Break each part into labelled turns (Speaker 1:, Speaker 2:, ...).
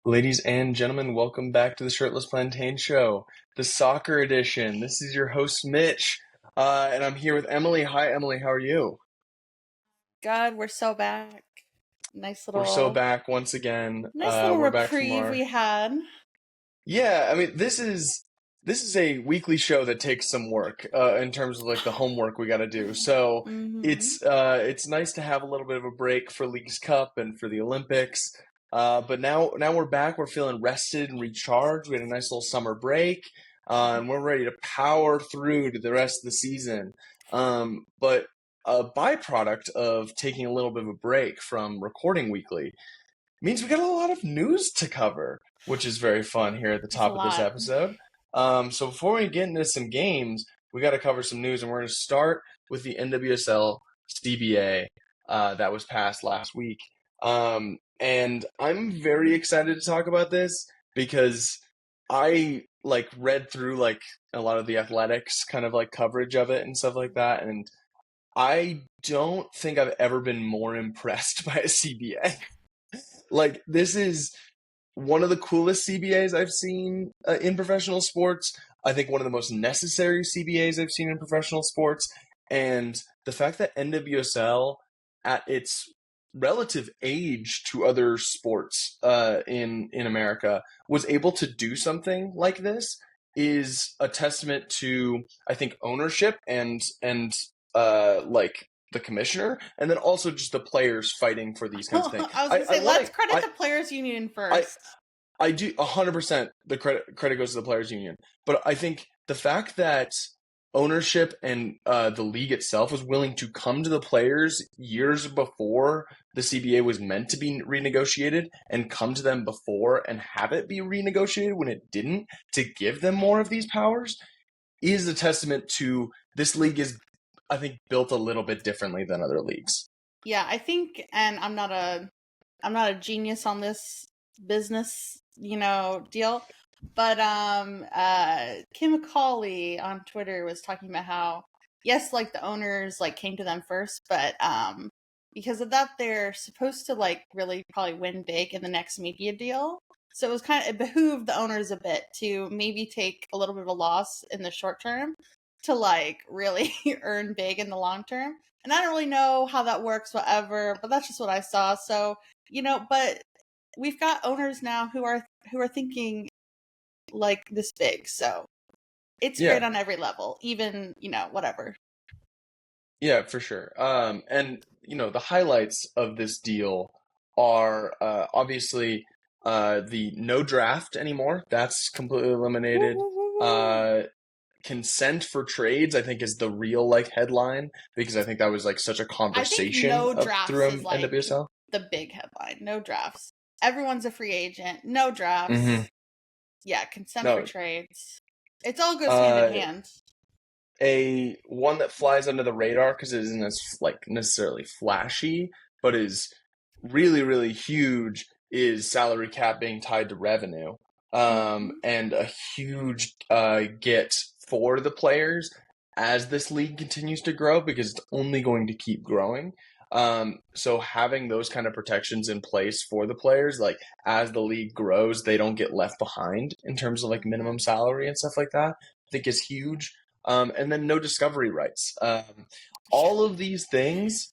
Speaker 1: Ladies and gentlemen, welcome back to the Shirtless Plantain Show, the soccer edition. This is your host, Mitch, and I'm here with Emily. Hi, Emily, how are you?
Speaker 2: God, we're so back. Nice
Speaker 1: We're so
Speaker 2: little,
Speaker 1: back once again.
Speaker 2: nice little
Speaker 1: We're back from
Speaker 2: reprieve
Speaker 1: our
Speaker 2: we had.
Speaker 1: Yeah. I mean, this is a weekly show that takes some work in terms of like the homework we got to do. So
Speaker 2: Mm-hmm.
Speaker 1: it's nice to have a little bit of a break for Leagues Cup and for the Olympics. But now we're back. We're feeling rested and recharged. We had a nice little summer break, and we're ready to power through to the rest of the season. But a byproduct of taking a little bit of a break from recording weekly means we got a lot of news to cover, which is very fun here at the
Speaker 2: It's a
Speaker 1: top of this
Speaker 2: lot.
Speaker 1: episode. So before we get into some games, we got to cover some news, and we're going to start with the NWSL CBA that was passed last week. And I'm very excited to talk about this because I like read through like a lot of the athletics kind of like coverage of it and stuff like that, and I don't think I've ever been more impressed by a CBA. Like, this is one of the coolest CBAs I've seen in professional sports. I think one of the most necessary CBAs I've seen in professional sports. And the fact that NWSL, at its relative age to other sports in America, was able to do something like this is a testament to, I think, ownership and like the commissioner, and then also just the players fighting for these kinds of things.
Speaker 2: I was
Speaker 1: I,
Speaker 2: gonna
Speaker 1: I
Speaker 2: say,
Speaker 1: want
Speaker 2: let's
Speaker 1: to
Speaker 2: credit the players' union
Speaker 1: I
Speaker 2: first.
Speaker 1: I do 100% the credit goes to the players union, but I think the fact that ownership and the league itself was willing to come to the players years before the CBA was meant to be renegotiated and come to them before and have it be renegotiated when it didn't to give them more of these powers is a testament to this league is, I think, built a little bit differently than other leagues.
Speaker 2: Yeah, I think, and I'm not a genius on this business, deal. But Kim McCauley on Twitter was talking about how yes, like the owners like came to them first, but because of that they're supposed to like really probably win big in the next media deal. So it behooved the owners a bit to maybe take a little bit of a loss in the short term to like really earn big in the long term. And I don't really know how that works, whatever, but that's just what I saw. So, but we've got owners now who are thinking like this big. So it's great
Speaker 1: Yeah,
Speaker 2: on every level, even, whatever.
Speaker 1: yeah, for sure. And the highlights of this deal are obviously the no draft anymore. That's completely
Speaker 2: Woo,
Speaker 1: eliminated.
Speaker 2: woo, woo, woo.
Speaker 1: Uh, consent for trades, I think, is the real like headline because I think that was like such a
Speaker 2: I think
Speaker 1: conversation
Speaker 2: no
Speaker 1: of
Speaker 2: drafts is
Speaker 1: through
Speaker 2: like
Speaker 1: NWSL.
Speaker 2: the big headline. No drafts. Everyone's a free agent. No
Speaker 1: Mm-hmm.
Speaker 2: drafts. Yeah, consent for
Speaker 1: No,
Speaker 2: trades. It all goes hand in
Speaker 1: uh,
Speaker 2: hand.
Speaker 1: a one that flies under the radar because it isn't as like necessarily flashy, but is really really huge is salary cap being tied to revenue,
Speaker 2: Hmm.
Speaker 1: and a huge get for the players as this league continues to grow because it's only going to keep growing. So having those kind of protections in place for the players, like as the league grows, they don't get left behind in terms of like minimum
Speaker 2: Hmm.
Speaker 1: salary and stuff like that. I think is huge. And then no discovery rights.
Speaker 2: Yeah.
Speaker 1: All of these things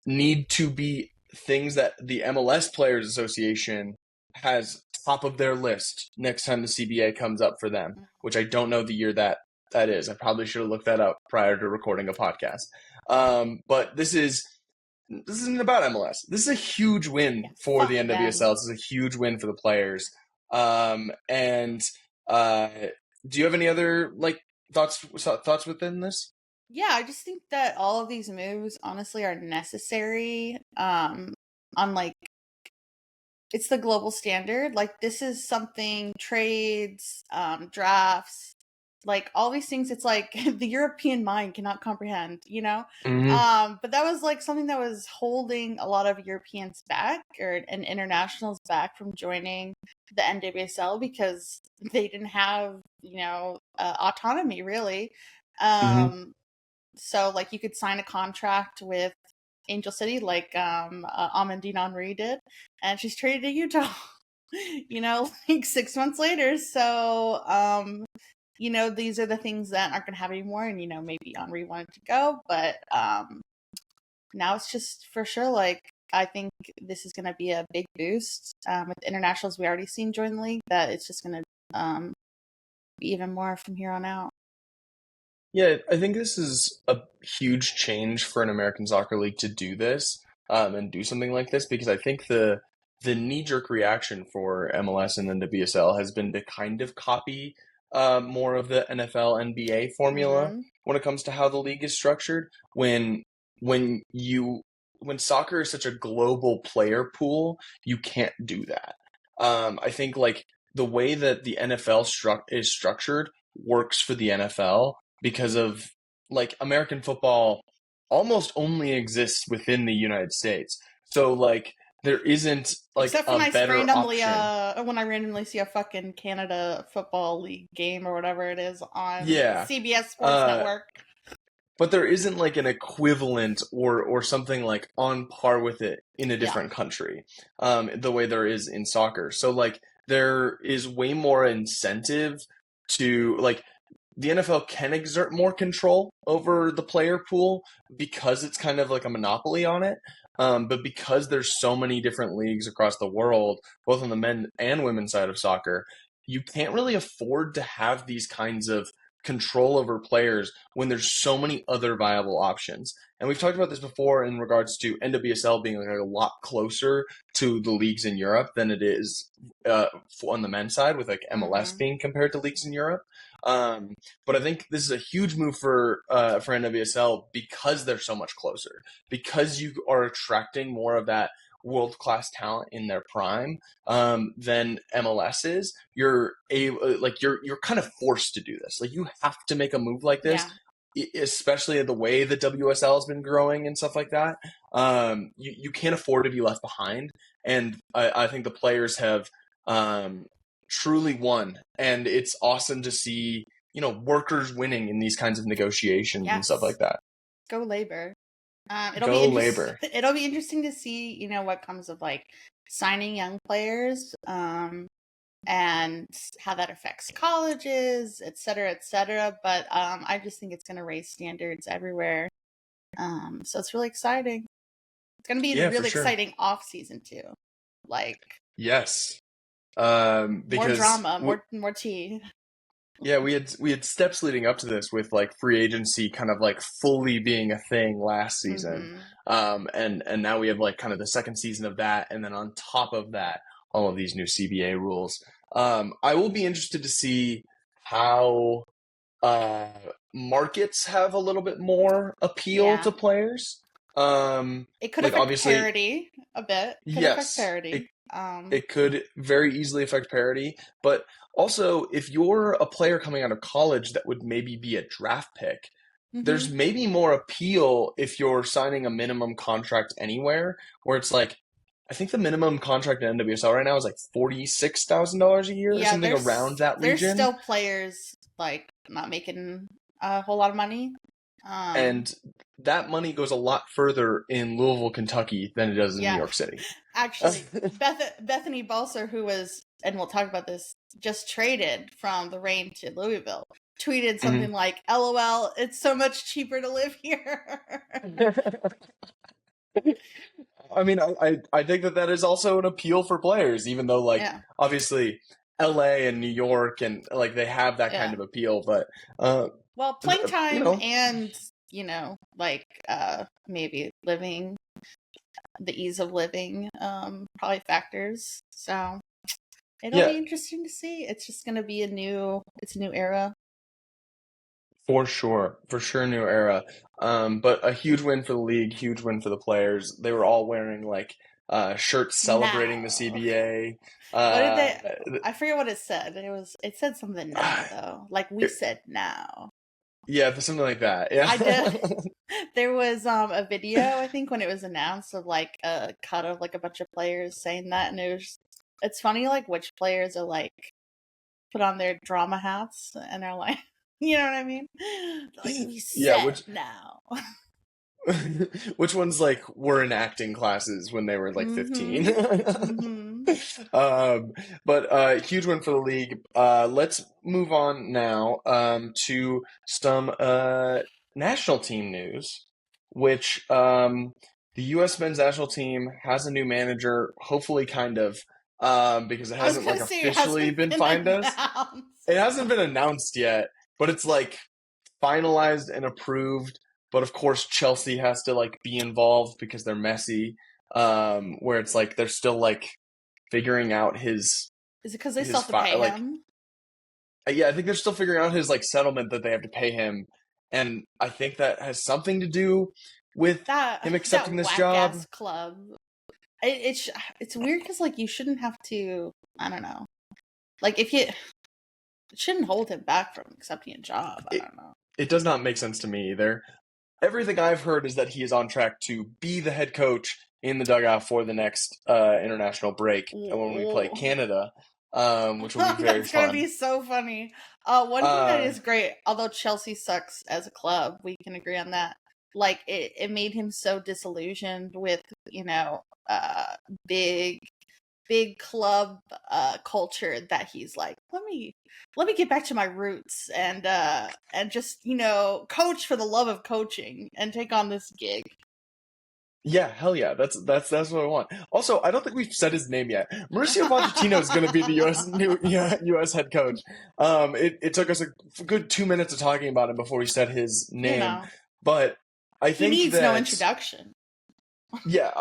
Speaker 1: need to be things that the MLS Players Association has top of their list next time the CBA comes up for them, which I don't know the year that is. I probably should have looked that up prior to recording a podcast. But this isn't about MLS. This is a huge win
Speaker 2: Yeah.
Speaker 1: for the
Speaker 2: Fuck
Speaker 1: NWSL.
Speaker 2: them.
Speaker 1: This is a huge win for the players. And uh, do you have any other like thoughts within this?
Speaker 2: Yeah, I just think that all of these moves honestly are necessary. On like it's the global standard. Like this is something trades, drafts, like all these things. It's like the European mind cannot comprehend.
Speaker 1: Mm-hmm.
Speaker 2: But that was like something that was holding a lot of Europeans back and internationals back from joining the NWSL because they didn't have autonomy really.
Speaker 1: Mm-hmm.
Speaker 2: Um, so like you could sign a contract with Angel City like Amandine Henry did, and she's traded to Utah. like 6 months later. So, these are the things that aren't going to happen anymore. And, maybe Henri wanted to go, but now it's just for sure, like, I think this is going to be a big boost with internationals we already seen join the league, that it's just going to be even more from here on out.
Speaker 1: Yeah, I think this is a huge change for an American soccer league to do this, and do something like this, because I think the knee-jerk reaction for MLS and NWSL has been to kind of copy more of the NFL NBA formula
Speaker 2: Mm-hmm.
Speaker 1: when it comes to how the league is structured. When you when soccer is such a global player pool, you can't do that. I think like the way that the NFL is structured works for the NFL because of like American football almost only exists within the United States. So like there isn't like
Speaker 2: Except
Speaker 1: a better option.
Speaker 2: when I randomly see a fucking Canada Football League game or whatever it is on
Speaker 1: Yeah.
Speaker 2: CBS Sports
Speaker 1: Uh
Speaker 2: Network.
Speaker 1: but there isn't like an equivalent or something like on par with it in a
Speaker 2: Yeah.
Speaker 1: different country, the way there is in soccer. So like there is way more incentive to like the NFL can exert more control over the player pool because it's kind of like a monopoly on it. But because there's so many different leagues across the world, both on the men and women's side of soccer, you can't really afford to have these kinds of control over players when there's so many other viable options. And we've talked about this before in regards to NWSL being like a lot closer to the leagues in Europe than it is on the men's side, with like MLS
Speaker 2: Mm-hmm.
Speaker 1: being compared to leagues in Europe. But I think this is a huge move for NWSL because they're so much closer, because you are attracting more of that world class talent in their prime than MLS is. You're kind of forced to do this. Like you have to make a move like this,
Speaker 2: Yeah.
Speaker 1: especially the way the WSL has been growing and stuff like that. You can't afford to be left behind, and I think the players have um, truly won, and it's awesome to see workers winning in these kinds of negotiations and stuff
Speaker 2: Yes.
Speaker 1: like that.
Speaker 2: Go labor. It'll be
Speaker 1: Go
Speaker 2: interesting.
Speaker 1: labor.
Speaker 2: It'll be interesting to see, what comes of like signing young players, and how that affects colleges, et cetera, et cetera. But I just think it's going to raise standards everywhere. So it's really exciting. It's going to be a
Speaker 1: Yeah, for
Speaker 2: really
Speaker 1: sure.
Speaker 2: exciting off season too. Like
Speaker 1: Yes.
Speaker 2: more
Speaker 1: Because
Speaker 2: drama, more tea.
Speaker 1: yeah, we had steps leading up to this with like free agency kind of like fully being a thing last season.
Speaker 2: Mm-hmm.
Speaker 1: And now we have like kind of the second season of that, and then on top of that, all of these new CBA rules. I will be interested to see how uh markets have a little bit more appeal
Speaker 2: Yeah,
Speaker 1: to players.
Speaker 2: it could
Speaker 1: Like
Speaker 2: affect
Speaker 1: obviously,
Speaker 2: parity a bit. Could affect
Speaker 1: yes, it
Speaker 2: parity.
Speaker 1: it could very easily affect parity, but also if you're a player coming out of college that would maybe be a draft pick, there's
Speaker 2: Mm-hmm.
Speaker 1: maybe more appeal if you're signing a minimum contract anywhere, where it's like I think the minimum contract in NWSL right now is like $46,000 a year or
Speaker 2: Yeah,
Speaker 1: something around that
Speaker 2: there's
Speaker 1: region.
Speaker 2: still players like not making a whole lot of money. Um,
Speaker 1: And that money goes a lot further in Louisville, Kentucky than it does in New
Speaker 2: yeah,
Speaker 1: York City.
Speaker 2: actually, Bethany Balser, who was, and we'll talk about this, just traded from the Reign to Louisville, tweeted something
Speaker 1: Mhm.
Speaker 2: like, "LOL, it's so much cheaper to live here."
Speaker 1: I mean, I think that is also an appeal for players, even though like
Speaker 2: Yeah,
Speaker 1: obviously LA and New York and like they have that kind
Speaker 2: yeah.
Speaker 1: of appeal, but uh,
Speaker 2: Well, playing
Speaker 1: you
Speaker 2: time
Speaker 1: know,
Speaker 2: and like maybe living, the ease of living, probably factors. So it'll
Speaker 1: yeah,
Speaker 2: be interesting to see. It's just going to be it's a new era.
Speaker 1: for sure, new era. But a huge win for the league, huge win for the players. They were all wearing like shirts celebrating the
Speaker 2: Now,
Speaker 1: CBA.
Speaker 2: what did
Speaker 1: Uh,
Speaker 2: they? I forget what it said. It said something now though. Like we
Speaker 1: it,
Speaker 2: said now.
Speaker 1: yeah, something like that. Yeah.
Speaker 2: I did. There was a video, I think, when it was announced, of like a cut of like a bunch of players saying that, and it's funny like which players are like put on their drama hats and are like, you know what I mean? Like we
Speaker 1: Yeah,
Speaker 2: said
Speaker 1: which
Speaker 2: now.
Speaker 1: Which ones like were in acting classes when they were like 15?
Speaker 2: Mm-hmm. Mm-hmm.
Speaker 1: Um, but huge win for the league. Let's move on now to some national team news, which the U.S. men's national team has a new manager, hopefully, kind of, because it
Speaker 2: I was
Speaker 1: hasn't like
Speaker 2: gonna say it
Speaker 1: officially
Speaker 2: hasn't
Speaker 1: been
Speaker 2: been
Speaker 1: fined us.
Speaker 2: announced.
Speaker 1: It hasn't been announced yet, but it's like finalized and approved. But of course, Chelsea has to like be involved because they're messy. Where it's like they're still like figuring out
Speaker 2: Is it because they still
Speaker 1: his
Speaker 2: have to pay
Speaker 1: like
Speaker 2: him?
Speaker 1: yeah, I think they're still figuring out his like settlement that they have to pay him, and I think that has something to do with
Speaker 2: That
Speaker 1: him
Speaker 2: that
Speaker 1: accepting this
Speaker 2: whack
Speaker 1: job.
Speaker 2: ass club. It's weird because like you shouldn't have to. I don't know. Like if you it shouldn't hold him back from accepting a job. I
Speaker 1: It
Speaker 2: don't know.
Speaker 1: it does not make sense to me either. Everything I've heard is that he is on track to be the head coach in the dugout for the next international break when we play Canada, which will be very
Speaker 2: That's gonna
Speaker 1: fun.
Speaker 2: be so funny. One thing that
Speaker 1: Uh,
Speaker 2: is great, although Chelsea sucks as a club, we can agree on that. Like it made him so disillusioned with, you know, big big club culture that he's like, let me get back to my roots and just, you know, coach for the love of coaching and take on this gig.
Speaker 1: yeah, hell yeah, that's what I want. Also, I don't think we've said his name yet. Mauricio Pochettino is going to be the U.S. head coach. It took us a good 2 minutes of talking about him before we said his
Speaker 2: You
Speaker 1: name,
Speaker 2: know,
Speaker 1: but I
Speaker 2: he
Speaker 1: think
Speaker 2: needs no
Speaker 1: that
Speaker 2: introduction.
Speaker 1: yeah,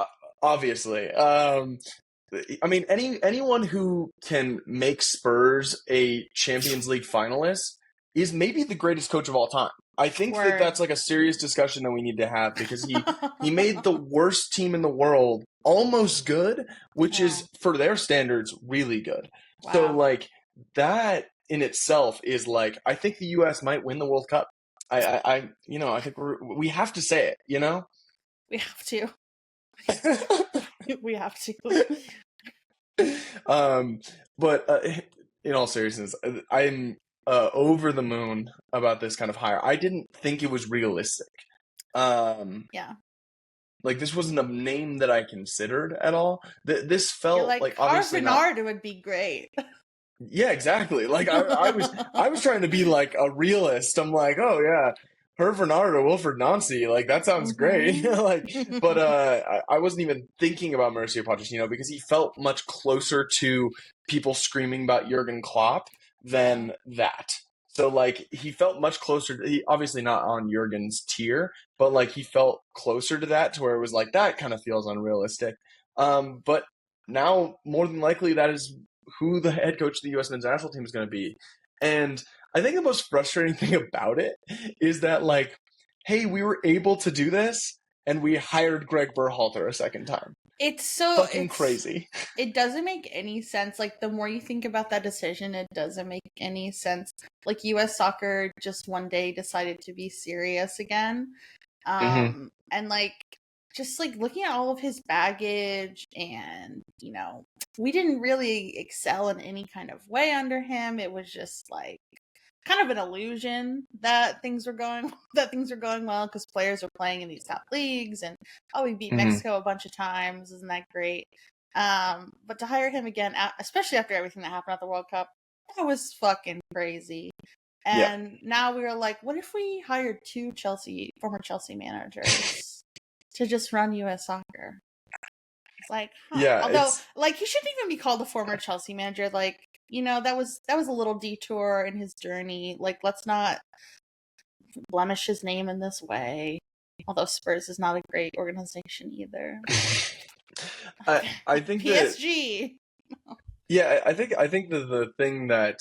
Speaker 1: obviously. I mean, anyone who can make Spurs a Champions League finalist is maybe the greatest coach of all time. I think that
Speaker 2: Word.
Speaker 1: that's like a serious discussion that we need to have because he made the worst team in the world almost good, which
Speaker 2: Yeah.
Speaker 1: is for their standards really good. So
Speaker 2: Wow.
Speaker 1: like that in itself is like I think the U.S. might win the World Cup. I think we have to say it. You know.
Speaker 2: We have to. We have to.
Speaker 1: um, but in all seriousness, I'm over the moon about this kind of hire. I didn't think it was realistic. Um,
Speaker 2: Yeah.
Speaker 1: like this wasn't a name that I considered at all. This
Speaker 2: You're
Speaker 1: felt
Speaker 2: like,
Speaker 1: like obviously not.
Speaker 2: Harvard would be great.
Speaker 1: Yeah, exactly. Like I was trying to be like a realist. I'm like, oh yeah, Herb Bernard or Wilfred Nancy, like that sounds great.
Speaker 2: Hmm.
Speaker 1: Like, but I wasn't even thinking about Mauricio Pochettino because he felt much closer to people screaming about Jurgen Klopp
Speaker 2: Yeah.
Speaker 1: than that. So like he felt much closer. He obviously not on Jurgen's tier, but like he felt closer to that to where it was like that kind of feels unrealistic. But now more than likely that is who the head coach of the U.S. men's national team is going to be. And I think the most frustrating thing about it is that, like, hey, we were able to do this, and we hired Greg Berhalter a second time.
Speaker 2: It's so
Speaker 1: Fucking
Speaker 2: it's
Speaker 1: crazy.
Speaker 2: it doesn't make any sense. Like the more you think about that decision, it doesn't make any sense. Like US soccer just one day decided to be serious again.
Speaker 1: Mm-hmm.
Speaker 2: And like just like looking at all of his baggage and, you know, we didn't really excel in any kind of way under him. It was just like kind of an illusion that things were going that things were going well because players are playing in these top leagues and oh, we beat
Speaker 1: Mm-hmm.
Speaker 2: Mexico a bunch of times, isn't that great? But to hire him again, especially after everything that happened at the World Cup, that was fucking crazy.
Speaker 1: Yeah.
Speaker 2: And now we were like, what if we hired two former Chelsea managers to just run US soccer? It's like, huh.
Speaker 1: Yeah.
Speaker 2: Although,
Speaker 1: It's
Speaker 2: like, he shouldn't even be called a former Chelsea manager. Like, you know, that was a little detour in his journey. Like, let's not blemish his name in this way. Although Spurs is not a great organization either.
Speaker 1: I think that
Speaker 2: PSG.
Speaker 1: yeah, I think that the thing that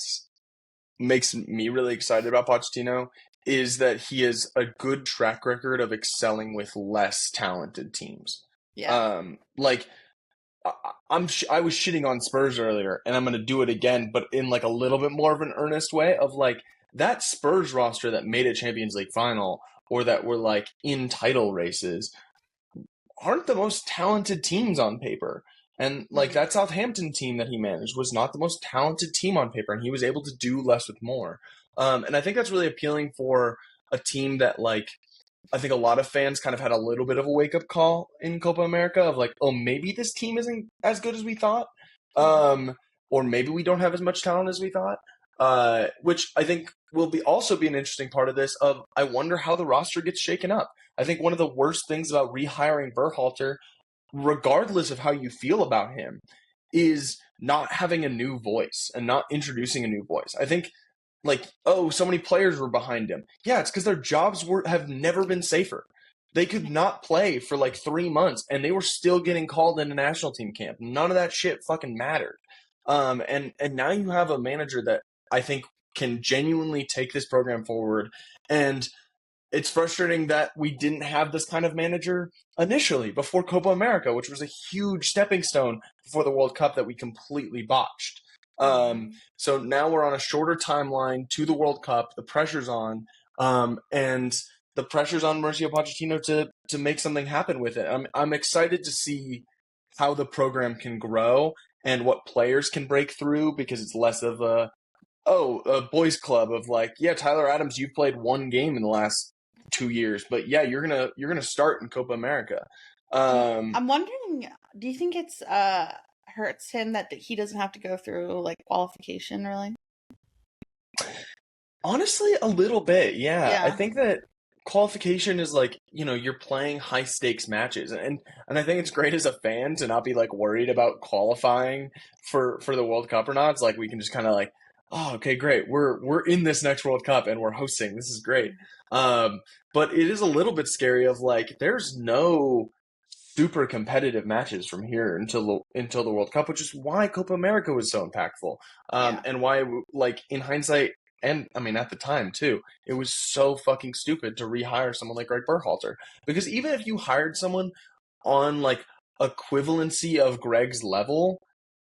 Speaker 1: makes me really excited about Pochettino is that he has a good track record of excelling with less talented teams.
Speaker 2: Yeah.
Speaker 1: Like I was shitting on Spurs earlier, and I'm going to do it again, but in like a little bit more of an earnest way of like that Spurs roster that made a Champions League final or that were like in title races aren't the most talented teams on paper. And like
Speaker 2: Mm.
Speaker 1: that Southampton team that he managed was not the most talented team on paper, and he was able to do less with more. And I think that's really appealing for a team that like I think a lot of fans kind of had a little bit of a wake up call in Copa America of like, oh, maybe this team isn't as good as we thought, um, or maybe we don't have as much talent as we thought. Which I think will be also be an interesting part of this. Of I wonder how the roster gets shaken up. I think one of the worst things about rehiring Berhalter, regardless of how you feel about him, is not having a new voice and not introducing a new voice. I think like, oh, so many players were behind him. Yeah, it's because their jobs have never been safer. They could not play for like 3 months, and they were still getting called into national team camp. None of that shit fucking mattered. And now you have a manager that I think can genuinely take this program forward. And it's frustrating that we didn't have this kind of manager initially before Copa America, which was a huge stepping stone before the World Cup that we completely botched. So now we're on a shorter timeline to the World Cup. The pressure's on, and the pressure's on Mauricio Pochettino to make something happen with it. I'm excited to see how the program can grow and what players can break through, because it's less of a boys club of like, yeah, Tyler Adams, you've played one game in the last 2 years, but yeah, you're gonna start in Copa America.
Speaker 2: I'm wondering, do you think it's hurts him that he doesn't have to go through like qualification really?
Speaker 1: Honestly, a little bit, yeah. I
Speaker 2: Yeah.
Speaker 1: think that qualification is like, you're playing high stakes matches, and I think it's great as a fan to not be like worried about qualifying for the World Cup or not. It's like we can just kind of like, oh, okay, great. We're in this next World Cup and we're hosting. This is great. But it is a little bit scary of like there's no super competitive matches from here until the World Cup, which is why Copa America was so impactful,
Speaker 2: Yeah.
Speaker 1: and why like in hindsight, and I mean at the time too, it was so fucking stupid to rehire someone like Greg Berhalter, because even if you hired someone on like equivalency of Greg's level,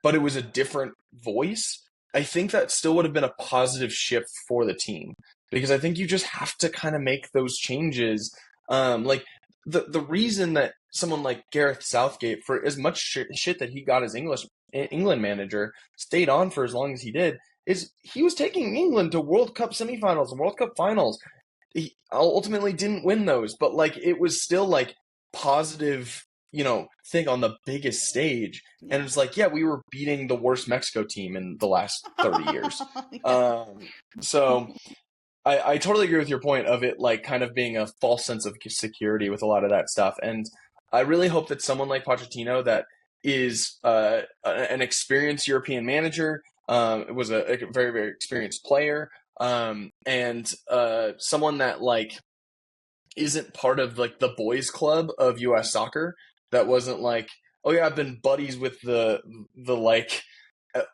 Speaker 1: but it was a different voice, I think that still would have been a positive shift for the team, because I think you just have to kind of make those changes. Like the reason that someone like Gareth Southgate, for as much shit that he got as England manager, stayed on for as long as he did, is he was taking England to World Cup semifinals and World Cup finals. He ultimately didn't win those, but like it was still like positive, thing on the biggest stage. And
Speaker 2: Yeah.
Speaker 1: it's like, yeah, we were beating the worst Mexico team in the last 30 years.
Speaker 2: Yeah.
Speaker 1: So I totally agree with your point of it, like kind of being a false sense of security with a lot of that stuff. And I really hope that someone like Pochettino, that is an experienced European manager, was a very, very experienced player, and someone that like isn't part of like the boys club of U.S. soccer, that wasn't like, oh yeah, I've been buddies with the like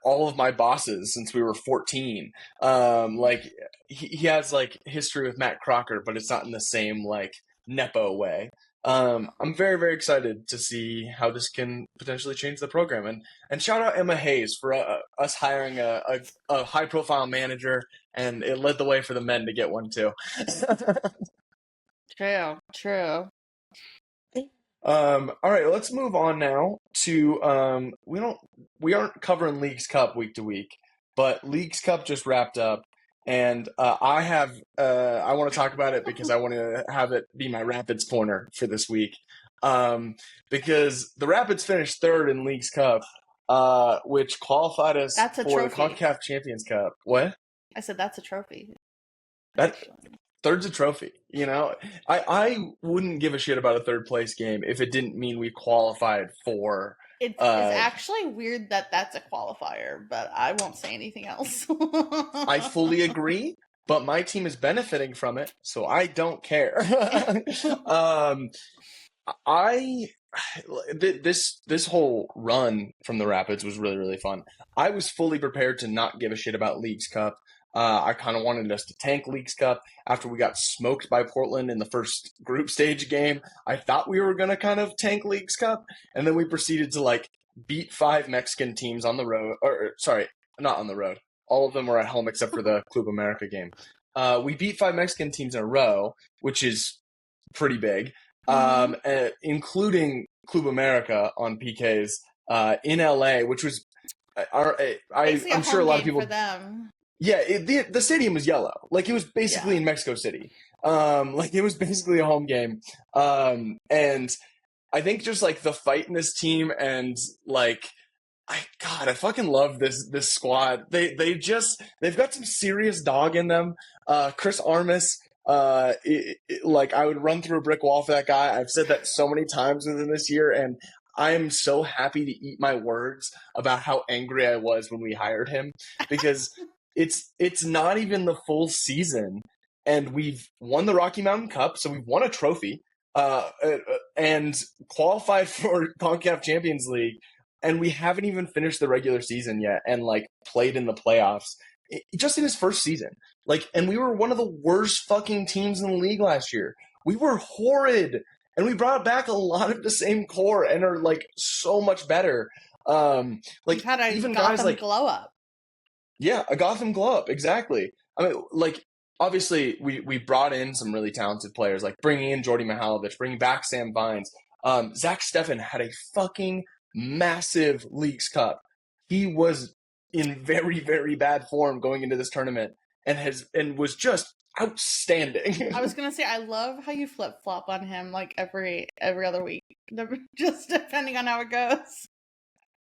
Speaker 1: all of my bosses since we were 14. Like he has like history with Matt Crocker, but it's not in the same like nepo way. I'm very, very excited to see how this can potentially change the program, and shout out Emma Hayes for us hiring a high profile manager, and it led the way for the men to get one too.
Speaker 2: True. True.
Speaker 1: All right, let's move on now to we aren't covering Leagues Cup week to week, but Leagues Cup just wrapped up, and I want to talk about it because I want to have it be my Rapids corner for this week, because the Rapids finished third in Leagues Cup, which qualified us
Speaker 2: That's a
Speaker 1: for the
Speaker 2: trophy.
Speaker 1: CONCACAF Champions Cup. What?
Speaker 2: I said that's a trophy.
Speaker 1: That
Speaker 2: Actually.
Speaker 1: third's a trophy. I wouldn't give a shit about a third place game if it didn't mean we qualified for.
Speaker 2: It's actually weird that that's a qualifier, but I won't say anything else.
Speaker 1: I fully agree, but my team is benefiting from it, so I don't care. I this whole run from the Rapids was really, really fun. I was fully prepared to not give a shit about Leagues Cup. I kind of wanted us to tank Leagues Cup after we got smoked by Portland in the first group stage game. I thought we were going to kind of tank Leagues Cup, and then we proceeded to like beat 5 Mexican teams on the road. Or sorry, not on the road. All of them were at home except for the Club America game. We beat 5 Mexican teams in a row, which is pretty big, including Club America on PKs in LA, which was
Speaker 2: Basically a
Speaker 1: I'm sure
Speaker 2: home
Speaker 1: a lot of
Speaker 2: game
Speaker 1: people.
Speaker 2: for them.
Speaker 1: Yeah, the stadium was yellow. Like it was basically
Speaker 2: Yeah.
Speaker 1: in Mexico City. Like it was basically a home game. And I think just like the fight in this team and like I fucking love this squad. They've got some serious dog in them. Chris Armas, like I would run through a brick wall for that guy. I've said that so many times within this year, and I am so happy to eat my words about how angry I was when we hired him because it's not even the full season, and we've won the Rocky Mountain Cup, so we've won a trophy, and qualified for CONCACAF Champions League, and we haven't even finished the regular season yet, and like played in the playoffs just in his first season. Like, and we were one of the worst fucking teams in the league last year. We were horrid, and we brought back a lot of the same core and are like so much better. Like
Speaker 2: You've had a
Speaker 1: even
Speaker 2: Gotham
Speaker 1: guys like
Speaker 2: glow up.
Speaker 1: yeah, a Gotham glow up, exactly. I mean, like obviously we brought in some really talented players, like bringing in Jordy Mihalovic, bringing back Sam Vines. Zach Steffen had a fucking massive Leagues Cup. He was in very very bad form going into this tournament, and was just outstanding.
Speaker 2: I was gonna say I love how you flip flop on him like every other week, just depending on how it goes.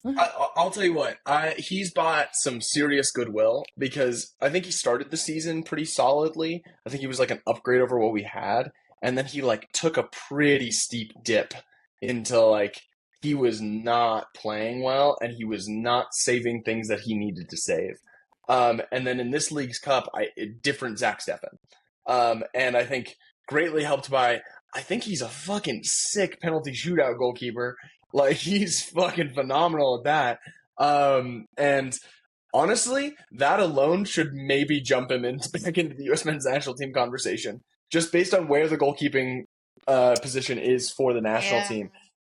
Speaker 1: I'll tell you what, he's bought some serious goodwill because I think he started the season pretty solidly. I think he was like an upgrade over what we had, and then he like took a pretty steep dip into like he was not playing well and he was not saving things that he needed to save. And then in this League's Cup, different Zach Steffen, and I think greatly helped by I think he's a fucking sick penalty shootout goalkeeper. Like he's fucking phenomenal at that. And honestly, that alone should maybe jump him back into the U.S. men's national team conversation, just based on where the goalkeeping position is for the national team.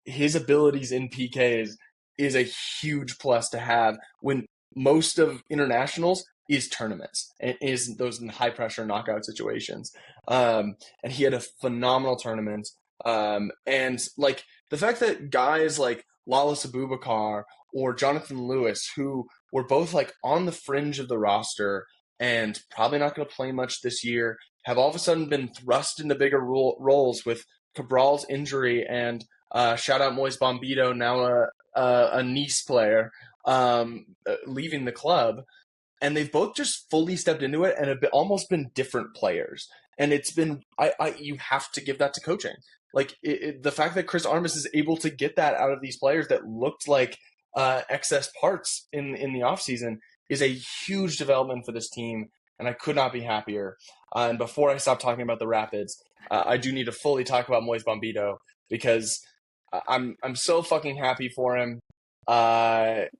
Speaker 1: His abilities in PKs is a huge plus to have when most of internationals is tournaments and is those high pressure knockout situations. And he had a phenomenal tournament. And like the fact that guys like Lawless Abubakar or Jonathan Lewis, who were both like on the fringe of the roster and probably not going to play much this year, have all of a sudden been thrust into bigger roles with Cabral's injury and shout out Moise Bombito, now a Nice player, leaving the club. And they've both just fully stepped into it and have almost been different players. And it's been, you have to give that to coaching. Like the fact that Chris Armas is able to get that out of these players that looked like excess parts in the offseason is a huge development for this team. And I could not be happier. And before I stop talking about the Rapids, I do need to fully talk about Moise Bombito because I'm so fucking happy for him.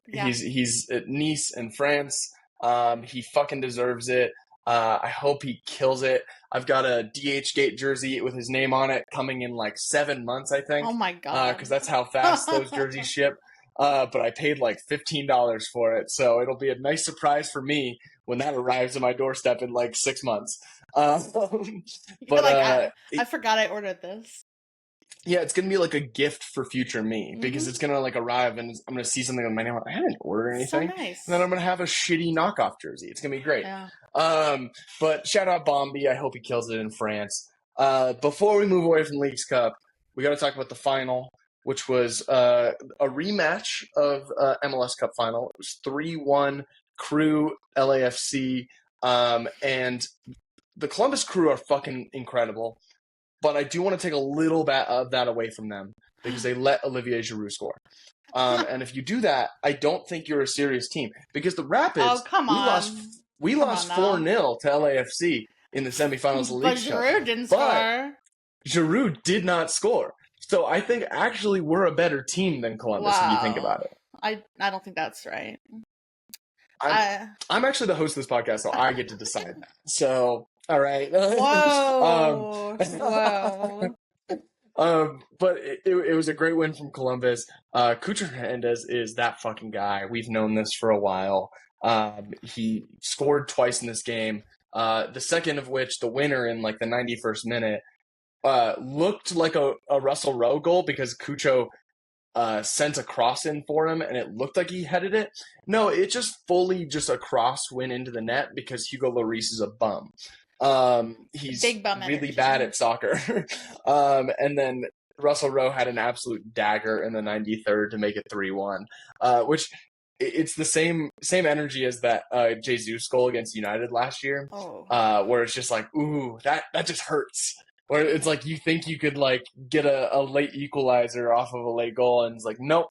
Speaker 1: He's at Nice in France. He fucking deserves it. I hope he kills it. I've got a DH Gate jersey with his name on it coming in like 7 months, I think.
Speaker 2: Oh my god!
Speaker 1: Because that's how fast those jerseys ship. But I paid like $15 for it, so it'll be a nice surprise for me when that arrives at my doorstep in like 6 months. But
Speaker 2: like, I forgot I ordered this.
Speaker 1: Yeah, it's gonna be like a gift for future me because it's gonna like arrive and I'm gonna see something on my name. I didn't order anything,
Speaker 2: so nice.
Speaker 1: And then I'm gonna have a shitty knockoff jersey. It's gonna be great.
Speaker 2: Yeah.
Speaker 1: But shout out Bombi. I hope he kills it in France. Before we move away from Leagues Cup, we got to talk about the final, which was a rematch of MLS Cup final. It was 3-1 Crew LAFC, and the Columbus Crew are fucking incredible. But I do want to take a little bit of that away from them because they let Olivier Giroud score. And if you do that, I don't think you're a serious team because the Rapids, we lost 4-0 to LAFC in the semifinals of the League Cup.
Speaker 2: But Giroud didn't score.
Speaker 1: Giroud did not score. So I think actually we're a better team than Columbus if you think about it.
Speaker 2: I don't think that's right.
Speaker 1: I'm actually the host of this podcast, so I get to decide that. So, all right.
Speaker 2: Whoa. Whoa.
Speaker 1: But it was a great win from Columbus. Cucho Hernandez is that fucking guy. We've known this for a while. He scored twice in this game. The second of which, the winner in like the 91st minute, looked like a Russell Rowe goal because Cucho sent a cross in for him and it looked like he headed it. No, it just fully just a cross went into the net because Hugo Lloris is a bum. He's
Speaker 2: Big bum
Speaker 1: really
Speaker 2: energy.
Speaker 1: bad at soccer. And then Russell Rowe had an absolute dagger in the 93rd to make it 3-1, which it's the same energy as that Jesus goal against United last year, where it's just like, ooh, that just hurts. Where it's like you think you could like get a late equalizer off of a late goal, and it's like, nope,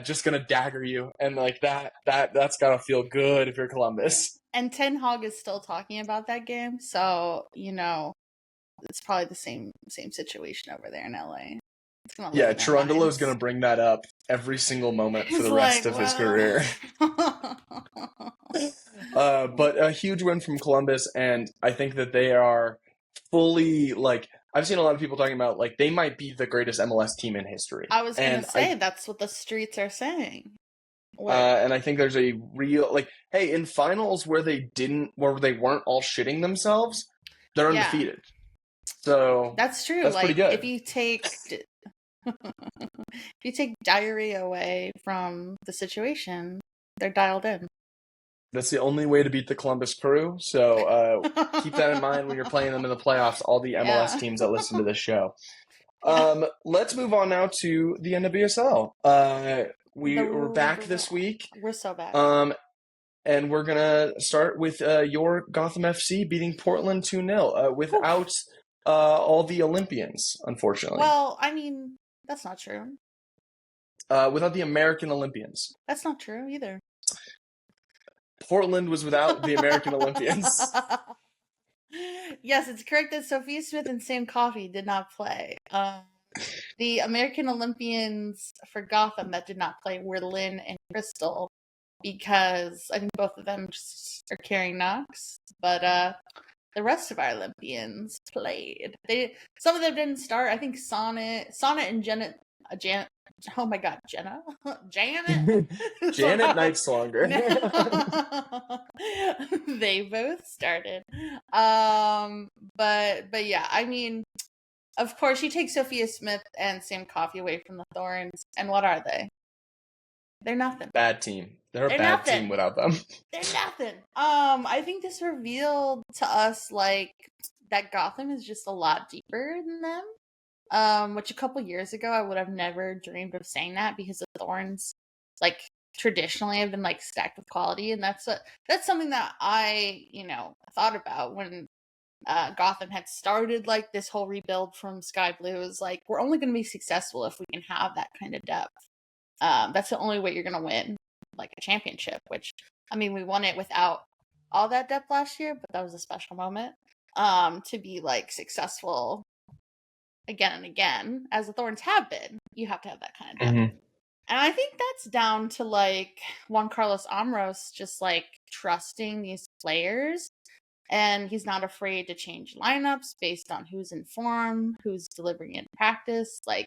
Speaker 1: just gonna dagger you, and like that's gotta feel good if you're Columbus.
Speaker 2: And Ten Hag is still talking about that game, so it's probably the same situation over there in LA. It's gonna live in their
Speaker 1: Cherundolo's
Speaker 2: minds.
Speaker 1: gonna bring that up every single moment for
Speaker 2: He's
Speaker 1: the rest
Speaker 2: like,
Speaker 1: of his career. But a huge win from Columbus, and I think that they are fully like. I've seen a lot of people talking about like they might be the greatest MLS team in history.
Speaker 2: I was gonna say that's what the streets are saying.
Speaker 1: And I think there's a real like, hey, in finals where they weren't all shitting themselves, they're undefeated. So
Speaker 2: that's true.
Speaker 1: That's
Speaker 2: like
Speaker 1: pretty good.
Speaker 2: If you take diarrhea away from the situation, they're dialed in.
Speaker 1: That's the only way to beat the Columbus Crew. So keep that in mind when you're playing them in the playoffs, all the MLS teams that listen to this show. Let's move on now to the NWSL. We're back this week.
Speaker 2: We're so back.
Speaker 1: And we're going to start with your Gotham FC beating Portland 2-0 without all the Olympians, unfortunately.
Speaker 2: Well, I mean, that's not true.
Speaker 1: Without the American Olympians.
Speaker 2: That's not true either.
Speaker 1: Portland was without the American Olympians.
Speaker 2: Yes, it's correct that Sophia Smith and Sam Coffey did not play. The American Olympians for Gotham that did not play were Lynn and Crystal, because I think both of them just are carrying knocks. But the rest of our Olympians played. Some of them didn't start. I think Sonnet and Janet. Oh my God, Jenna? Janet?
Speaker 1: Janet Nightslonger.
Speaker 2: They both started. But yeah, I mean, of course, you take Sophia Smith and Sam Coffey away from the Thorns, and what are they? They're nothing.
Speaker 1: Bad team. They're a bad team without them.
Speaker 2: They're nothing. I think this revealed to us like that Gotham is just a lot deeper than them. Which a couple years ago I would have never dreamed of saying that, because the Thorns, like, traditionally have been like stacked with quality, and that's something that I thought about when Gotham had started like this whole rebuild from Sky Blue. Is like, we're only going to be successful if we can have that kind of depth. That's the only way you're going to win like a championship. Which, I mean, we won it without all that depth last year, but that was a special moment. To be like successful again and again, as the Thorns have been, you have to have that kind of depth. Mm-hmm. And I think that's down to like Juan Carlos Amros just like trusting these players, and he's not afraid to change lineups based on who's in form, who's delivering in practice. Like,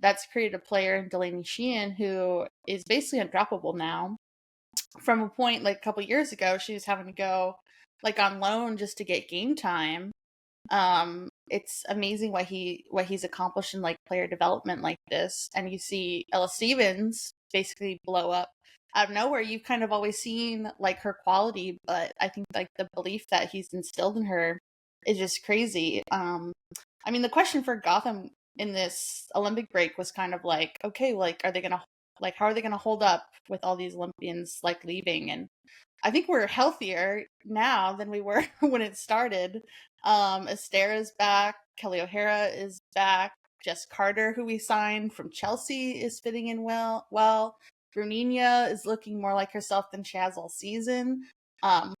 Speaker 2: that's created a player in Delaney Sheehan who is basically undroppable now. From a point like a couple years ago, she was having to go like on loan just to get game time. It's amazing what he's accomplished in like player development like this. And you see Ella Stevens basically blow up out of nowhere. You've kind of always seen like her quality, but I think like the belief that he's instilled in her is just crazy. I mean, the question for Gotham in this Olympic break was kind of like, okay, like, how are they gonna hold up with all these Olympians like leaving? And I think we're healthier now than we were when it started. Estera's back. Kelly O'Hara is back. Jess Carter, who we signed from Chelsea, is fitting in well. Bruninha is looking more like herself than she has all season.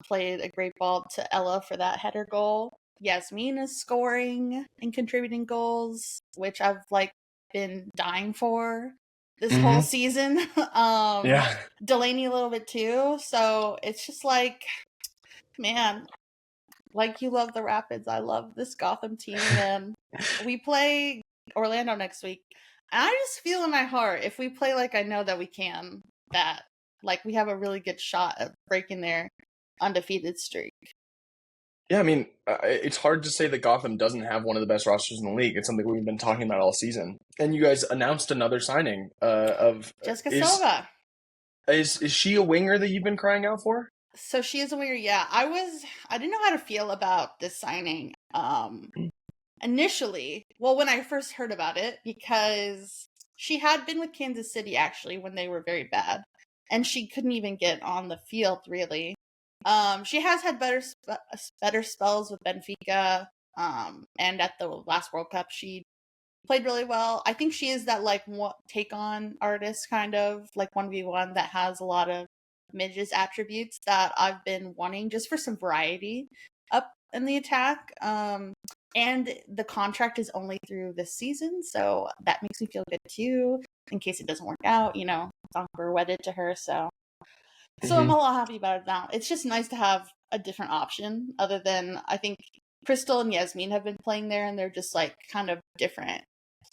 Speaker 2: Played a great ball to Ella for that header goal. Yasmin is scoring and contributing goals, which I've like been dying for this whole season.
Speaker 1: Yeah.
Speaker 2: Delaney a little bit too. So it's just like, man, like, you love the Rapids, I love this Gotham team, and we play Orlando next week. And I just feel in my heart, if we play like I know that we can, that like we have a really good shot at breaking their undefeated streak.
Speaker 1: Yeah, I mean, it's hard to say that Gotham doesn't have one of the best rosters in the league. It's something we've been talking about all season. And you guys announced another signing of
Speaker 2: Jessica Silva.
Speaker 1: is she a winger that you've been crying out for?
Speaker 2: So she is a winger. Yeah, I didn't know how to feel about this signing. Initially, well, when I first heard about it, because she had been with Kansas City actually when they were very bad, and she couldn't even get on the field really. She has had better spells with Benfica, and at the last World Cup she played really well. I think she is that like take on artist kind of like 1v1 that has a lot of midges attributes that I've been wanting just for some variety up in the attack. And the contract is only through this season, so that makes me feel good too. In case it doesn't work out, we're wedded to her, so I'm a lot happy about it now. It's just nice to have a different option other than I think Crystal and Yasmin have been playing there, and they're just like kind of different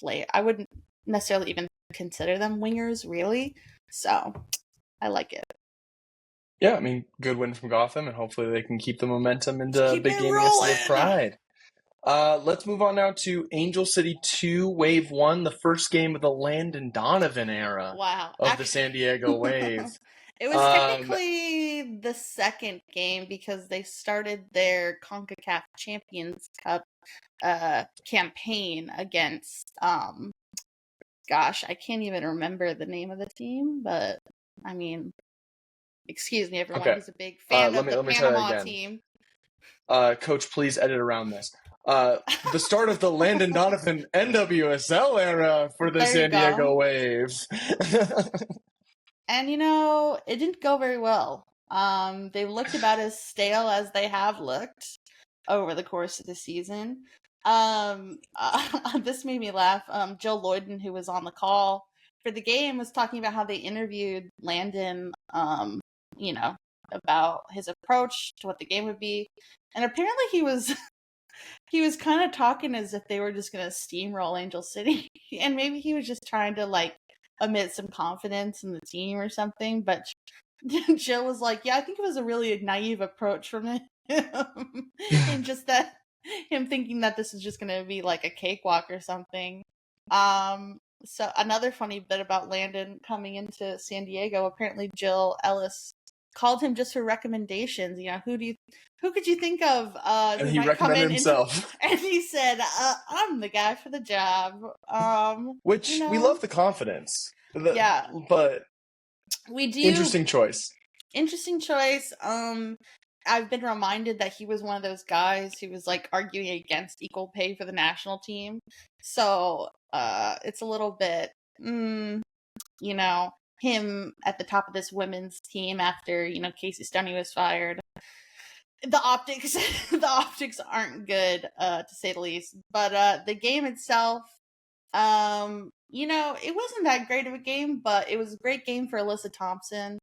Speaker 2: play. I wouldn't necessarily even consider them wingers, really. So I like it.
Speaker 1: Yeah, I mean, good win from Gotham, and hopefully they can keep the momentum into a
Speaker 2: Keep
Speaker 1: big
Speaker 2: it
Speaker 1: game against the
Speaker 2: rolling.
Speaker 1: Pride. Let's move on now to Angel City 2, Wave 1, the first game of the Landon Donovan era
Speaker 2: Wow.
Speaker 1: of the San Diego Wave.
Speaker 2: It was technically the second game because they started their CONCACAF Champions Cup campaign against gosh, I can't even remember the name of the team, but I mean, excuse me everyone who's a big fan of the Panama team.
Speaker 1: Coach, please edit around this. The start of the Landon Donovan NWSL era for the San Diego Wave.
Speaker 2: And it didn't go very well. They looked about as stale as they have looked over the course of the season. This made me laugh. Jill Lloyden, who was on the call for the game, was talking about how they interviewed Landon, about his approach to what the game would be. And apparently he was kind of talking as if they were just going to steamroll Angel City. And maybe he was just trying to emit some confidence in the team or something. But Jill was like, yeah, I think it was a really naive approach from him. And just that him thinking that this is just going to be like a cakewalk or something. So another funny bit about Landon coming into San Diego, apparently Jill Ellis called him just for recommendations. Who could you think of?
Speaker 1: And he recommended himself.
Speaker 2: And he said, I'm the guy for the job.
Speaker 1: Which, we love the confidence.
Speaker 2: Yeah.
Speaker 1: But
Speaker 2: we do.
Speaker 1: Interesting choice.
Speaker 2: I've been reminded that he was one of those guys who was arguing against equal pay for the national team. So it's a little bit, him at the top of this women's team after, Casey Stoney was fired. The optics aren't good, to say the least. But the game itself, it wasn't that great of a game, but it was a great game for Alyssa Thompson.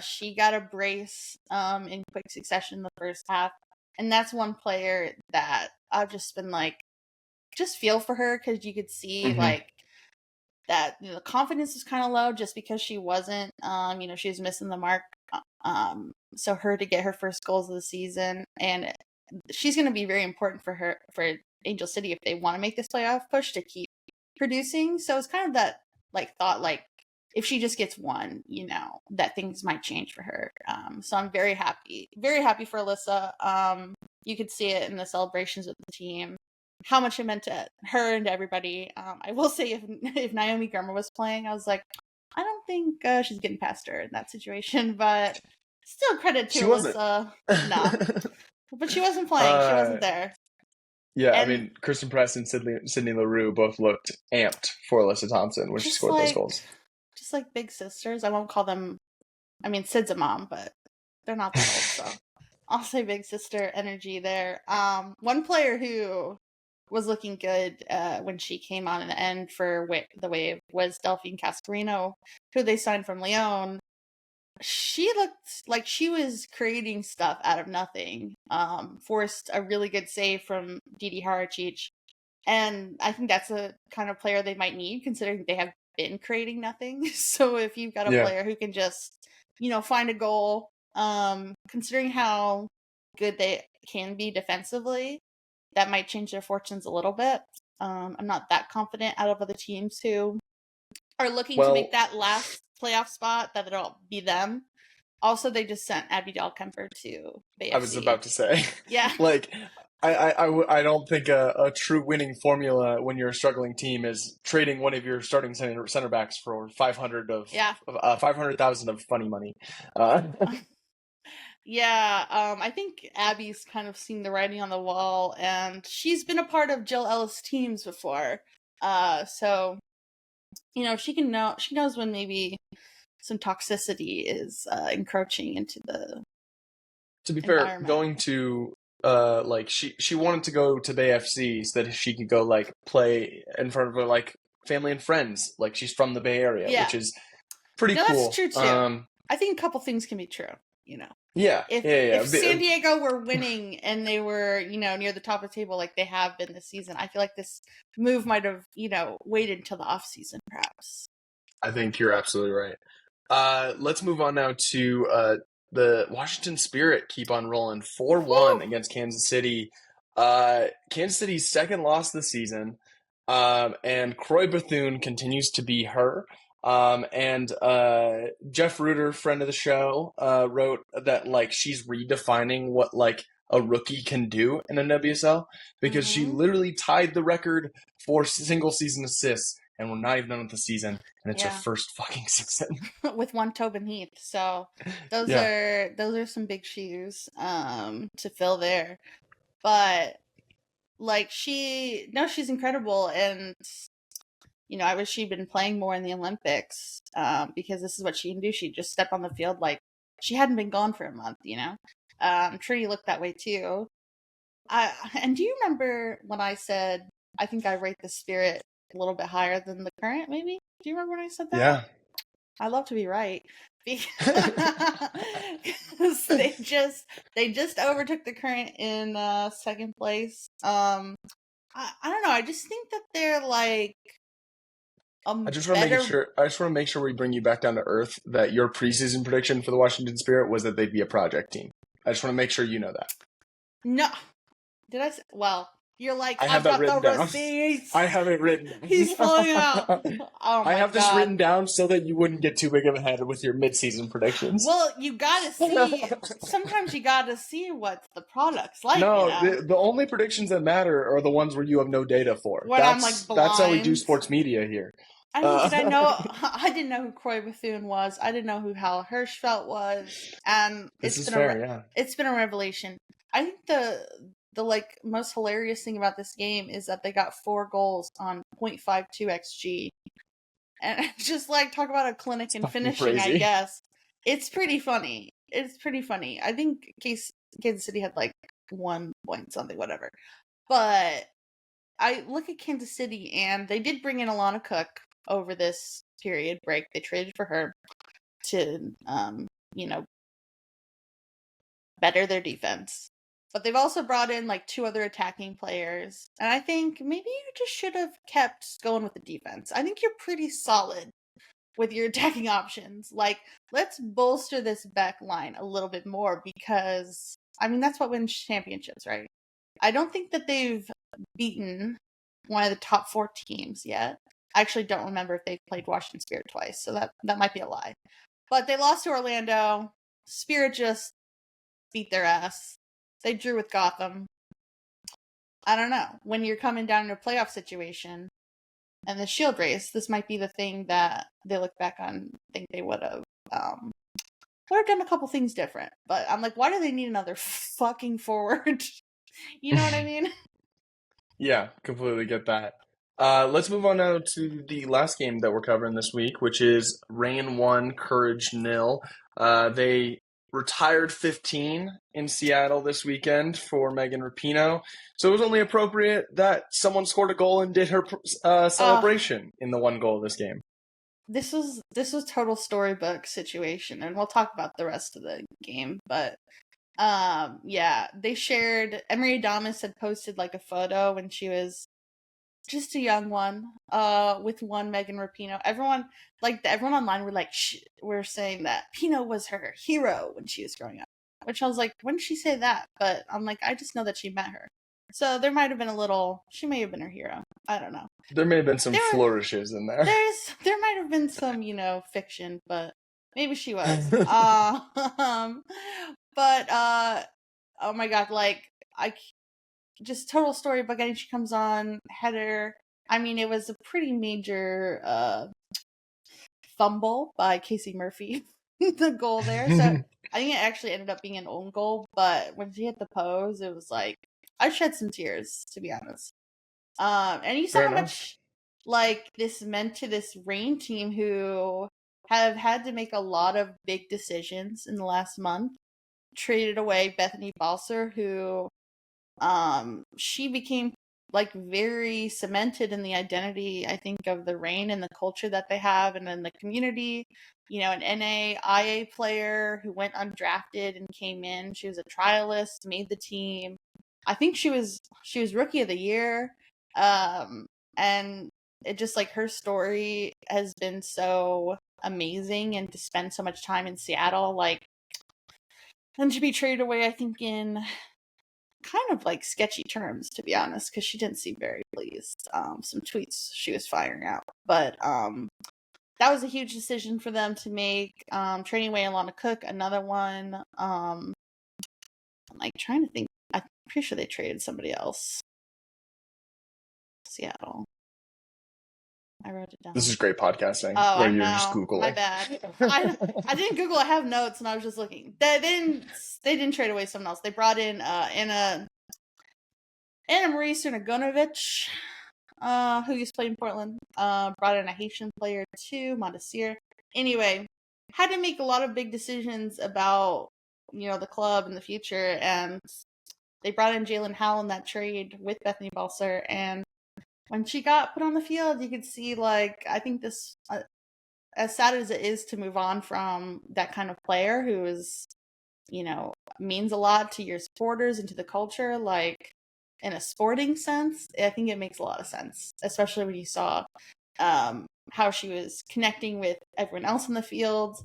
Speaker 2: She got a brace in quick succession in the first half. And that's one player that I've just been just feel for her, because you could see that the confidence was kind of low just because she wasn't, she was missing the mark. So her to get her first goals of the season, and she's going to be very important for Angel City if they want to make this playoff push to keep producing. So it's kind of that thought, if she just gets one, that things might change for her. So I'm very happy for Alyssa. You could see it in the celebrations with the team, how much it meant to her and to everybody. I will say if Naomi Gurma was playing, I was like, I don't think she's getting past her in that situation, but still credit to Alyssa. No, but she wasn't playing. She wasn't there.
Speaker 1: Yeah, I mean, Kristen Press and Sydney LaRue both looked amped for Alyssa Thompson when she scored those goals.
Speaker 2: Just like big sisters. I won't call them, I mean, Sid's a mom, but they're not that old, so I'll say big sister energy there. One player who was looking good when she came on in the end for the Wave was Delphine Cascarino, who they signed from Lyon. She looked like she was creating stuff out of nothing. Forced a really good save from Didi Haracic. And I think that's a kind of player they might need, considering they have been creating nothing. So if you've got a player who can just, find a goal, considering how good they can be defensively, that might change their fortunes a little bit. I'm not that confident out of other teams who are looking to make that last playoff spot that it'll be them. Also, they just sent Abby Dahlkemper to BFC.
Speaker 1: I was about to say,
Speaker 2: yeah,
Speaker 1: like, I don't think a true winning formula when you're a struggling team is trading one of your starting center backs for 500,000 of funny money.
Speaker 2: Yeah, I think Abby's kind of seen the writing on the wall, and she's been a part of Jill Ellis teams before. So she knows when maybe some toxicity is encroaching into the
Speaker 1: to be fair, going to she wanted to go to Bay FC so that she could go like play in front of her like family and friends. Like she's from the Bay Area, which is pretty cool.
Speaker 2: That's true too. I think a couple things can be true. If San Diego were winning and they were, near the top of the table like they have been this season, I feel like this move might have, waited until the off season, perhaps.
Speaker 1: I think you're absolutely right. Let's move on now to the Washington Spirit keep on rolling 4-1 against Kansas City. Kansas City's second loss this season, and Croy Bethune continues to be her. And Jeff Reuter, friend of the show, wrote that like she's redefining what like a rookie can do in a WSL because she literally tied the record for single season assists, and we're not even done with the season, and it's her first fucking season
Speaker 2: with one Tobin Heath. So those are some big shoes to fill there, but like she's incredible, and I wish she'd been playing more in the Olympics because this is what she can do. She'd just step on the field like she hadn't been gone for a month, I'm sure you looked that way too. And do you remember when I said I think I rate the Spirit a little bit higher than the Current, maybe? Do you remember when I said that?
Speaker 1: Yeah.
Speaker 2: I love to be right. Because they just overtook the Current in second place. I don't know. I just think that they're like
Speaker 1: I just want to make sure we bring you back down to earth that your preseason prediction for the Washington Spirit was that they'd be a project team. I just want to make sure you know that.
Speaker 2: No. Did I say? Well, you're like,
Speaker 1: I've got the
Speaker 2: receipts.
Speaker 1: I have it written.
Speaker 2: He's pulling out. Oh my
Speaker 1: I have
Speaker 2: God.
Speaker 1: this written down so that you wouldn't get too big of a head with your mid-season predictions.
Speaker 2: Well, you gotta see. Sometimes you gotta see what the product's like.
Speaker 1: No, the only predictions that matter are the ones where you have no data for.
Speaker 2: When I'm like blind.
Speaker 1: That's how we do sports media here.
Speaker 2: I mean, I didn't know who Croy Bethune was. I didn't know who Hal Hirschfeld was, and it's been a revelation. I think the like most hilarious thing about this game is that they got 4 goals on 0.52 xG, and just like talk about a clinic in finishing. Crazy. I guess it's pretty funny. I think Kansas City had like 1 point something, whatever. But I look at Kansas City, and they did bring in Alana Cook over this period break. They traded for her to, better their defense. But they've also brought in like 2 other attacking players. And I think maybe you just should have kept going with the defense. I think you're pretty solid with your attacking options. Like, let's bolster this back line a little bit more because, I mean, that's what wins championships, right? I don't think that they've beaten one of the top 4 teams yet. I actually don't remember if they've played Washington Spirit twice, so that might be a lie. But they lost to Orlando. Spirit just beat their ass. They drew with Gotham. I don't know. When you're coming down in a playoff situation and the Shield race, this might be the thing that they look back on, think they would have done a couple things different. But I'm like, why do they need another fucking forward? You know what I mean?
Speaker 1: Yeah, completely get that. Let's move on now to the last game that we're covering this week, which is Rain 1, Courage 0. They retired 15 in Seattle this weekend for Megan Rapinoe, so it was only appropriate that someone scored a goal and did her celebration in the 1 goal of this game.
Speaker 2: This was total storybook situation, and we'll talk about the rest of the game, but they shared, Emery Adamas had posted like a photo when she was just a young one, with one Megan Rapinoe. Everyone online were like, we're saying that Pino was her hero when she was growing up. Which I was like, when did she say that? But I'm like, I just know that she met her. So there might have been she may have been her hero. I don't know.
Speaker 1: There may have been some
Speaker 2: There
Speaker 1: flourishes in there.
Speaker 2: there might have been some, fiction, but maybe she was. But oh my god, like I just total story about getting she comes on header. I mean, it was a pretty major fumble by Casey Murphy, the goal there. So I think it actually ended up being an own goal, but when she hit the pose, it was like I shed some tears, to be honest. And you saw
Speaker 1: Fair
Speaker 2: how
Speaker 1: enough.
Speaker 2: much like this meant to this Reign team who have had to make a lot of big decisions in the last month. Traded away Bethany Balser, who she became like very cemented in the identity, I think, of the Reign and the culture that they have and in the community. An NAIA player who went undrafted and came in. She was a trialist, made the team. I think she was rookie of the year. And it just like her story has been so amazing, and to spend so much time in Seattle, like, and to be traded away, I think, in kind of like sketchy terms, to be honest, because she didn't seem very pleased. Some tweets she was firing out, but that was a huge decision for them to make. Trading away Alana Cook, another one. I'm like trying to think. I'm pretty sure they traded somebody else. Seattle. I wrote it down.
Speaker 1: This is great podcasting.
Speaker 2: Oh,
Speaker 1: where
Speaker 2: I
Speaker 1: you're just
Speaker 2: know.
Speaker 1: Googling.
Speaker 2: My bad. I didn't Google. I have notes, and I was just looking. They didn't trade away someone else. They brought in Anna Marie Cernagonovich, who used to play in Portland. Brought in a Haitian player too, Mondesir. Anyway, had to make a lot of big decisions about the club in the future, and they brought in Jalen Howell in that trade with Bethany Balser, and when she got put on the field, you could see, like, I think this, as sad as it is to move on from that kind of player who is, means a lot to your supporters and to the culture, like, in a sporting sense, I think it makes a lot of sense, especially when you saw how she was connecting with everyone else in the field.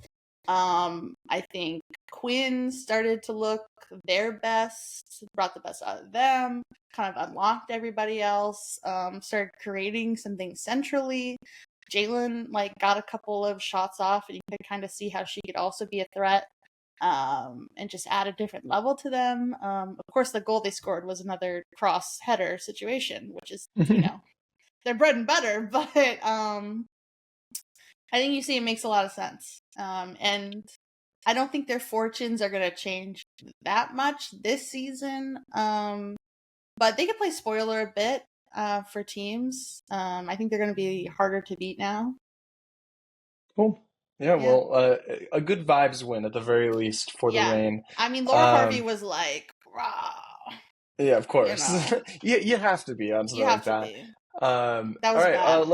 Speaker 2: I think Quinn started to look their best, brought the best out of them, kind of unlocked everybody else, started creating some things centrally. Jalen, like, got a couple of shots off, and you could kind of see how she could also be a threat, and just add a different level to them. Of course, the goal they scored was another cross header situation, which is, their bread and butter, but I think you see it makes a lot of sense. And I don't think their fortunes are going to change that much this season. But they could play spoiler a bit for teams. I think they're going to be harder to beat now.
Speaker 1: Cool. Yeah, well, a good vibes win at the very least for the Reign.
Speaker 2: I mean, Laura Harvey was like, rah.
Speaker 1: Yeah, of course. You have to be on something like that.
Speaker 2: Be.
Speaker 1: That
Speaker 2: was
Speaker 1: all right,
Speaker 2: bad.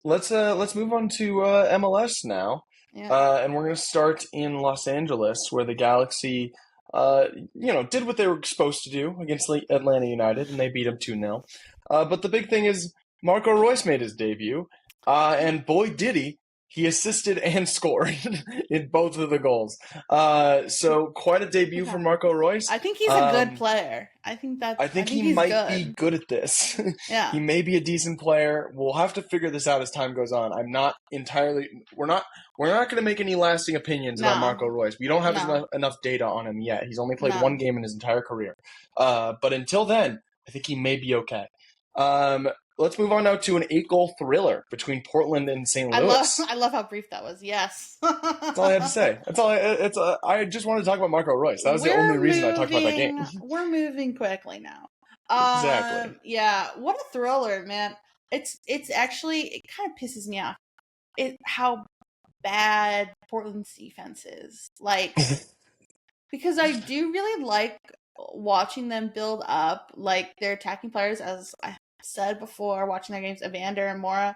Speaker 1: let's move on to MLS now.
Speaker 2: Yeah.
Speaker 1: And we're going to start in Los Angeles, where the Galaxy, did what they were supposed to do against Atlanta United, and they beat them 2-0. But the big thing is Marco Royce made his debut, and boy did he assisted and scored in both of the goals. So quite a debut for Marco Royce.
Speaker 2: I think he's a good player. I think
Speaker 1: he might be good at this.
Speaker 2: Yeah.
Speaker 1: He may be a decent player. We'll have to figure this out as time goes on. We're not going to make any lasting opinions about Marco Royce. We don't have enough data on him yet. He's only played one game in his entire career. But until then, I think he may be okay. Let's move on now to an 8-goal thriller between Portland and St. Louis.
Speaker 2: I love how brief that was. Yes.
Speaker 1: That's all I have to say. I just wanted to talk about Marco Royce. That was the only reason I talked about that game.
Speaker 2: We're moving quickly now.
Speaker 1: Exactly.
Speaker 2: Yeah. What a thriller, man. It's actually, it kind of pisses me off. How bad Portland's defense is. Like, because I do really like watching them build up, like, their attacking players, as I said before, watching their games, Evander and Mora.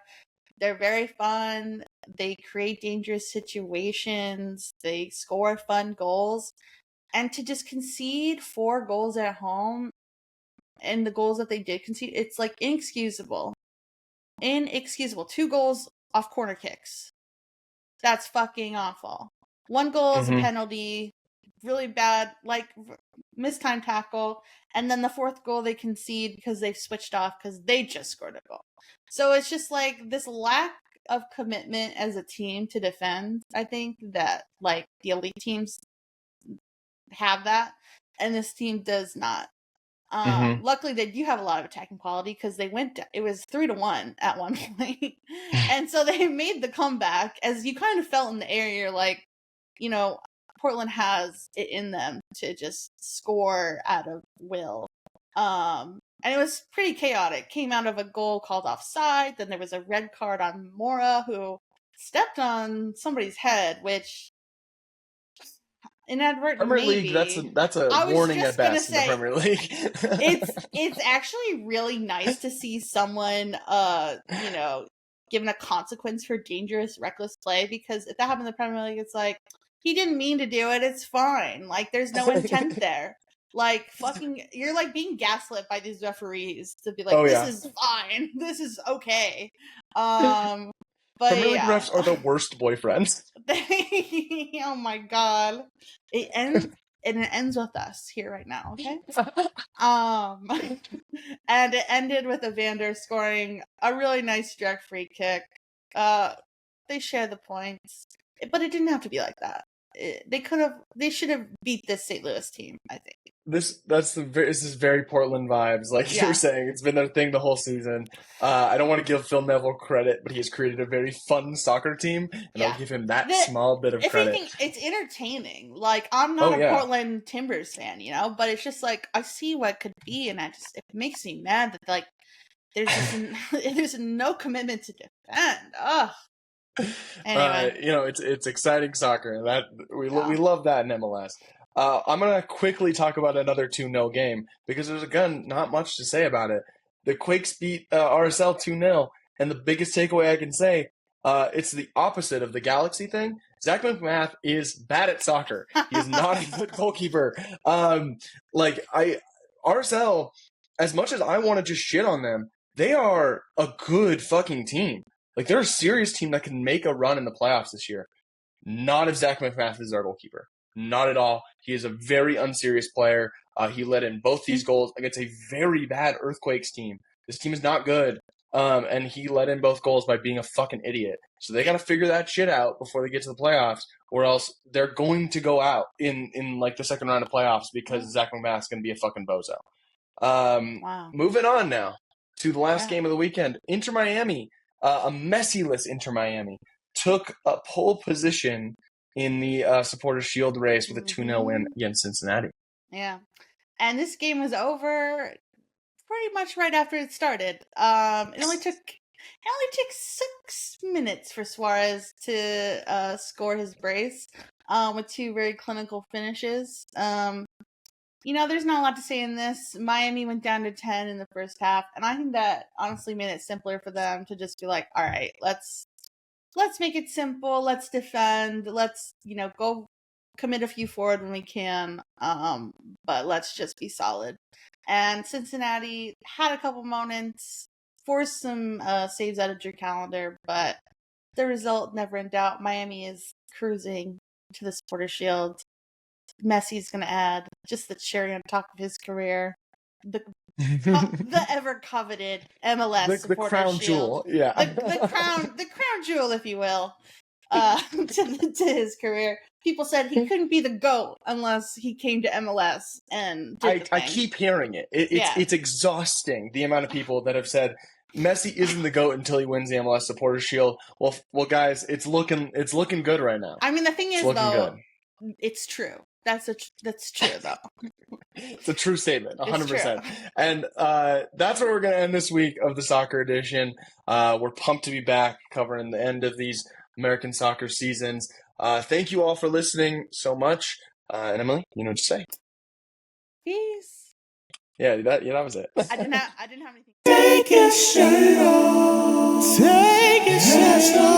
Speaker 2: They're very fun. They create dangerous situations. They score fun goals. And to just concede 4 goals at home, and the goals that they did concede, it's like inexcusable. 2 goals off corner kicks. That's fucking awful. 1 goal is a penalty really bad, like mistimed tackle, and then the fourth goal they concede because they've switched off because they just scored a goal. So it's just like this lack of commitment as a team to defend. I think that like the elite teams have that, and this team does not. Luckily, they do have a lot of attacking quality because they went. It was 3-1 at one point, and so they made the comeback. As you kind of felt in the air, you're like, Portland has it in them to just score out of will. And it was pretty chaotic. Came out of a goal called offside. Then there was a red card on Mora, who stepped on somebody's head, which inadvertent
Speaker 1: Premier
Speaker 2: maybe.
Speaker 1: League, that's a warning at best in the Premier League.
Speaker 2: it's actually really nice to see someone given a consequence for dangerous, reckless play, because if that happened in the Premier League, it's like, he didn't mean to do it, it's fine. Like, there's no intent there. Like, fucking, you're like being gaslit by these referees to be like, this is fine, this is okay. But
Speaker 1: Premier League refs are the worst boyfriends.
Speaker 2: Oh my god. It ends with us here right now, okay? And it ended with Evander scoring a really nice direct free kick. They share the points, but it didn't have to be like that. They should have beat this St. Louis team, I think.
Speaker 1: This is very Portland vibes, like you were saying. It's been their thing the whole season. I don't want to give Phil Neville credit, but he has created a very fun soccer team, and I'll give him that small bit of credit.
Speaker 2: Anything, it's entertaining. Like, I'm not a Portland Timbers fan, but it's just like, I see what could be, and it makes me mad that like there's no commitment to defend. Ugh. Anyway,
Speaker 1: it's exciting soccer, and that we love that in MLS. I'm going to quickly talk about another 2-0 game, because there's, again, not much to say about it. The Quakes beat RSL 2-0, and the biggest takeaway I can say, it's the opposite of the Galaxy thing. Zach McMath is bad at soccer. He is not a good goalkeeper. RSL, as much as I want to just shit on them, they are a good fucking team. Like, they're a serious team that can make a run in the playoffs this year. Not if Zach McMath is our goalkeeper. Not at all. He is a very unserious player. He let in both these goals against a very bad Earthquakes team. This team is not good. And he let in both goals by being a fucking idiot. So they got to figure that shit out before they get to the playoffs, or else they're going to go out in like the second round of playoffs because Zach McMath's going to be a fucking bozo.
Speaker 2: Wow.
Speaker 1: Moving on now to the last game of the weekend. Inter Miami, a Messi-less Inter Miami, took a pole position in the Supporters Shield race with a 2-0 win against Cincinnati.
Speaker 2: Yeah. And this game was over pretty much right after it started. It only took 6 minutes for Suarez to score his brace with two very clinical finishes. There's not a lot to say in this. Miami went down to 10 in the first half, and I think that honestly made it simpler for them to just be like, all right, let's make it simple. Let's defend. Let's, go commit a few forward when we can. But let's just be solid. And Cincinnati had a couple moments, forced some saves out of Drew Calendar, but the result never in doubt. Miami is cruising to the Supporters Shield. Messi's going to add just the cherry on top of his career. The ever coveted MLS
Speaker 1: the crown
Speaker 2: Shield.
Speaker 1: Jewel, yeah,
Speaker 2: the crown jewel, if you will, to his career. People said he couldn't be the GOAT unless he came to MLS and did
Speaker 1: I keep hearing it. It's exhausting, the amount of people that have said Messi isn't the GOAT until he wins the MLS Supporters Shield. Well, guys, it's looking good right now.
Speaker 2: I mean, the thing is, though, it's true. That's true, though.
Speaker 1: It's a true statement, 100%. And that's where we're going to end this week of the Soccer Edition. We're pumped to be back covering the end of these American soccer seasons. Thank you all for listening so much. And Emily, you know what to say.
Speaker 2: Peace.
Speaker 1: Yeah, that was it.
Speaker 2: I didn't have anything.
Speaker 3: Take your shirt off. Take your shirt off.